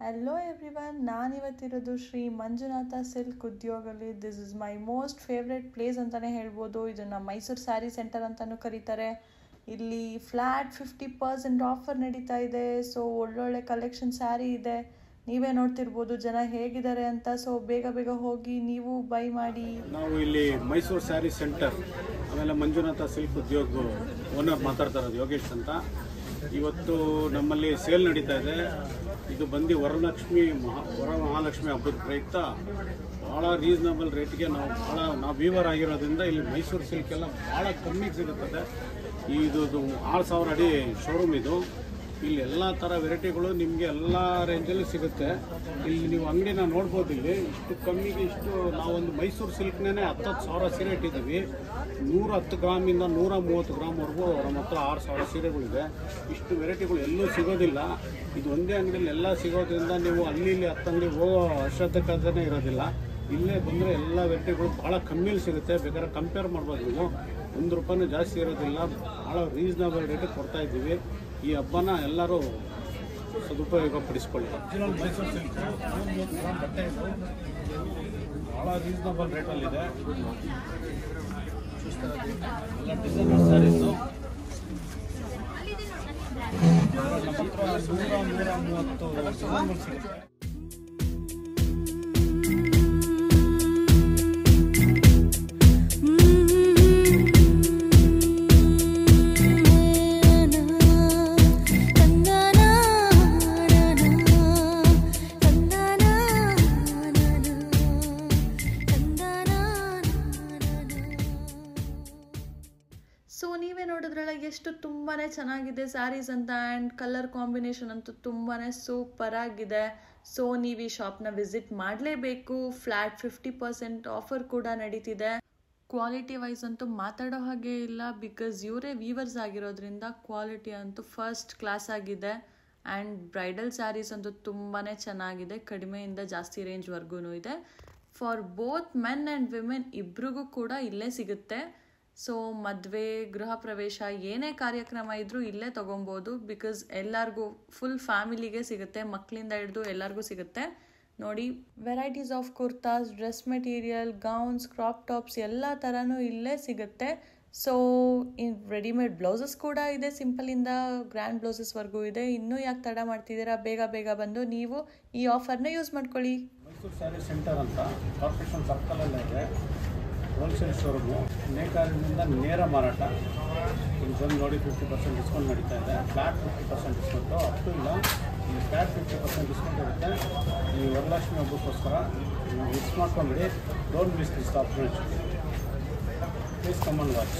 Hello everyone, ನಾನಿವತ್ತಿರೋದು Shri Manjunatha silk ಉದ್ಯೋಗಲ್ಲಿ. This is my most favourite place ಅಂತಲೇ ಹೇಳ್ಬೋದು. ಇದನ್ನು ಮೈಸೂರು ಸ್ಯಾರಿ ಸೆಂಟರ್ ಅಂತಲೂ ಕರೀತಾರೆ. ಇಲ್ಲಿ ಫ್ಲ್ಯಾಟ್ 50% ಆಫರ್ ನಡೀತಾ ಇದೆ. ಸೊ ಒಳ್ಳೊಳ್ಳೆ ಕಲೆಕ್ಷನ್ ಸ್ಯಾರಿ ಇದೆ. ನೀವೇ ನೋಡ್ತಿರ್ಬೋದು ಜನ ಹೇಗಿದ್ದಾರೆ ಅಂತ. ಸೊ ಬೇಗ ಬೇಗ ಹೋಗಿ ನೀವು ಬೈ ಮಾಡಿ. ನಾವು ಇಲ್ಲಿ ಮೈಸೂರು ಸ್ಯಾರಿ ಸೆಂಟರ್ ಆಮೇಲೆ ಮಂಜುನಾಥ ಸಿಲ್ಕ್ ಉದ್ಯೋಗ ಓನರ್ ಮಾತಾಡ್ತಾ ಇರೋದು ಯೋಗೇಶ್ ಅಂತ. ಇವತ್ತು ನಮ್ಮಲ್ಲಿ ಸೇಲ್ ನಡೀತಾ ಇದೆ. ಇದು ಬಂದು ವರಮಹಾಲಕ್ಷ್ಮಿ ಹಬ್ಬದ ಪ್ರಯುಕ್ತ ಭಾಳ ರೀಸನಬಲ್ ರೇಟ್ಗೆ ನಾವು ವೀವರ್ ಆಗಿರೋದ್ರಿಂದ ಇಲ್ಲಿ ಮೈಸೂರು ಸಿಲ್ಕ್ ಎಲ್ಲ ಭಾಳ ಕಮ್ಮಿಗೆ ಸಿಗುತ್ತದೆ. ಇದು 6000 ಅಡಿ ಶೋರೂಮ್ ಇದು. ಇಲ್ಲಿ ಎಲ್ಲ ಥರ ವೆರೈಟಿಗಳು ನಿಮಗೆ ಎಲ್ಲ ರೇಂಜಲ್ಲಿ ಸಿಗುತ್ತೆ. ಇಲ್ಲಿ ನೀವು ಅಂಗಡಿನ ನೋಡ್ಬೋದು. ಇಲ್ಲಿ ಇಷ್ಟು ಕಮ್ಮಿಗೆ ನಾವೊಂದು ಮೈಸೂರು ಸಿಲ್ಕ್ನೇ 10,000 ಸೀರೆ ಇಟ್ಟಿದ್ದೀವಿ. 110 ಗ್ರಾಮಿಂದ 130 ಗ್ರಾಮ್ವರೆಗೂ ನಮ್ಮ ಹತ್ರ 6000 ಸೀರೆಗಳಿದೆ. ಇಷ್ಟು ವೆರೈಟಿಗಳು ಎಲ್ಲೂ ಸಿಗೋದಿಲ್ಲ. ಇದು ಒಂದೇ ಅಂಗಡಿಯಲ್ಲಿ ಎಲ್ಲ ಸಿಗೋದ್ರಿಂದ ನೀವು ಅಲ್ಲಿ 10 ಅಂಗಡಿ ಹೋಗೋ ಅವಶ್ಯಕತೆನೇ ಇರೋದಿಲ್ಲ. ಇಲ್ಲೇ ಬಂದರೆ ಎಲ್ಲ ವೆರೈಟಿಗಳು ಭಾಳ ಕಮ್ಮಿಲಿ ಸಿಗುತ್ತೆ. ಬೇಕಾದ್ರೆ ಕಂಪೇರ್ ಮಾಡ್ಬೋದು ನೀವು. 1 ರೂಪಾಯಿನೂ ಜಾಸ್ತಿ ಇರೋದಿಲ್ಲ. ಭಾಳ ರೀಸನಬಲ್ ರೇಟಿಗೆ ಕೊಡ್ತಾ ಇದ್ದೀವಿ. ಈ ಹಬ್ಬನ ಎಲ್ಲರೂ ಸದುಪಯೋಗ ಪಡಿಸ್ಕೊಳ್ಳಿ. ಒರಿಜಿನಲ್ ಮೈಸೂರು ಸಿಲ್ಕ್ ಬಟ್ಟೆ ಇದು ಭಾಳ ರೀಸನಬಲ್ ರೇಟಲ್ಲಿದೆ. ಎಲ್ಲ ಡಿಸೈನರ್ ಸ್ಯಾರೀಸು ನಮ್ಮ ಹತ್ರ 130 ಡಿಸೈನ್ಗಳು ಸಿಗುತ್ತೆ. ಸೊ ನೀವೇ ನೋಡಿದ್ರಲ್ಲ ಎಷ್ಟು ತುಂಬಾ ಚೆನ್ನಾಗಿದೆ ಸ್ಯಾರೀಸ್ ಅಂತ. ಆ್ಯಂಡ್ ಕಲರ್ ಕಾಂಬಿನೇಷನ್ ಅಂತೂ ತುಂಬಾ ಸೂಪರ್ ಆಗಿದೆ. ಸೊ ನೀವು ಈ ಶಾಪ್ನ ವಿಸಿಟ್ ಮಾಡಲೇಬೇಕು. ಫ್ಲ್ಯಾಟ್ 50% ಆಫರ್ ಕೂಡ ನಡೀತಿದೆ. ಕ್ವಾಲಿಟಿ ವೈಸ್ ಅಂತೂ ಮಾತಾಡೋ ಹಾಗೆ ಇಲ್ಲ. ಬಿಕಾಸ್ ಇವರೇ ವೀವರ್ಸ್ ಆಗಿರೋದ್ರಿಂದ ಕ್ವಾಲಿಟಿ ಅಂತೂ ಫಸ್ಟ್ ಕ್ಲಾಸ್ ಆಗಿದೆ. ಆ್ಯಂಡ್ ಬ್ರೈಡಲ್ ಸ್ಯಾರೀಸ್ ಅಂತೂ ತುಂಬಾ ಚೆನ್ನಾಗಿದೆ. ಕಡಿಮೆಯಿಂದ ಜಾಸ್ತಿ ರೇಂಜ್ವರೆಗೂ ಇದೆ. For both men and women ಇಬ್ರಿಗೂ ಕೂಡ ಇಲ್ಲೇ ಸಿಗುತ್ತೆ. ಸೊ ಮದುವೆ, ಗೃಹ ಪ್ರವೇಶ, ಏನೇ ಕಾರ್ಯಕ್ರಮ ಇದ್ರೂ ಇಲ್ಲೇ ತೊಗೊಬೋದು. ಬಿಕಾಸ್ ಎಲ್ಲರಿಗೂ ಫುಲ್ ಫ್ಯಾಮಿಲಿಗೆ ಸಿಗುತ್ತೆ. ಮಕ್ಕಳಿಂದ ಹಿಡಿದು ಎಲ್ಲರಿಗೂ ಸಿಗುತ್ತೆ. ನೋಡಿ, varieties of kurtas, dress material, gowns, crop tops ಎಲ್ಲ ಥರನೂ ಇಲ್ಲೇ ಸಿಗುತ್ತೆ. ಸೊ ರೆಡಿಮೇಡ್ ಬ್ಲೌಸಸ್ ಕೂಡ ಇದೆ. ಸಿಂಪಲಿಂದ ಗ್ರ್ಯಾಂಡ್ ಬ್ಲೌಸಸ್ವರೆಗೂ ಇದೆ. ಇನ್ನೂ ಯಾಕೆ ತಡ ಮಾಡ್ತಿದ್ದೀರಾ? ಬೇಗ ಬೇಗ ಬಂದು ನೀವು ಈ ಆಫರ್ನ ಯೂಸ್ ಮಾಡ್ಕೊಳ್ಳಿ. ಮೈಸೂರು ಸ್ಯಾರಿ ಸೆಂಟರ್ ಅಂತ ಕಾರ್ಪೊರೇಷನ್ ಸರ್ಕಲಲ್ಲೇ ಇದೆ. Wholesale showroom. ನೇಕಾರರಿಂದ ನೇರ ಮಾರಾಟ. ಇಲ್ಲಿ ಬಂದು ನೋಡಿ 50% ಡಿಸ್ಕೌಂಟ್ ನಡೀತಾ ಇದೆ. ಫ್ಲ್ಯಾಟ್ 50% ಡಿಸ್ಕೌಂಟು ಅಪ್ ಟು ಇಲ್ಲ. ಇಲ್ಲಿ ಫ್ಲ್ಯಾಟ್ 50% ಡಿಸ್ಕೌಂಟ್ ಇರುತ್ತೆ. ಈ ವರಲಕ್ಷ್ಮಿ ಹಬ್ಬಕ್ಕೋಸ್ಕರ ನೀವು ಮಿಸ್ ಮಾಡ್ಕೊಂಡ್ಬಿಡಿ. Don't miss this opportunity. Please come and watch.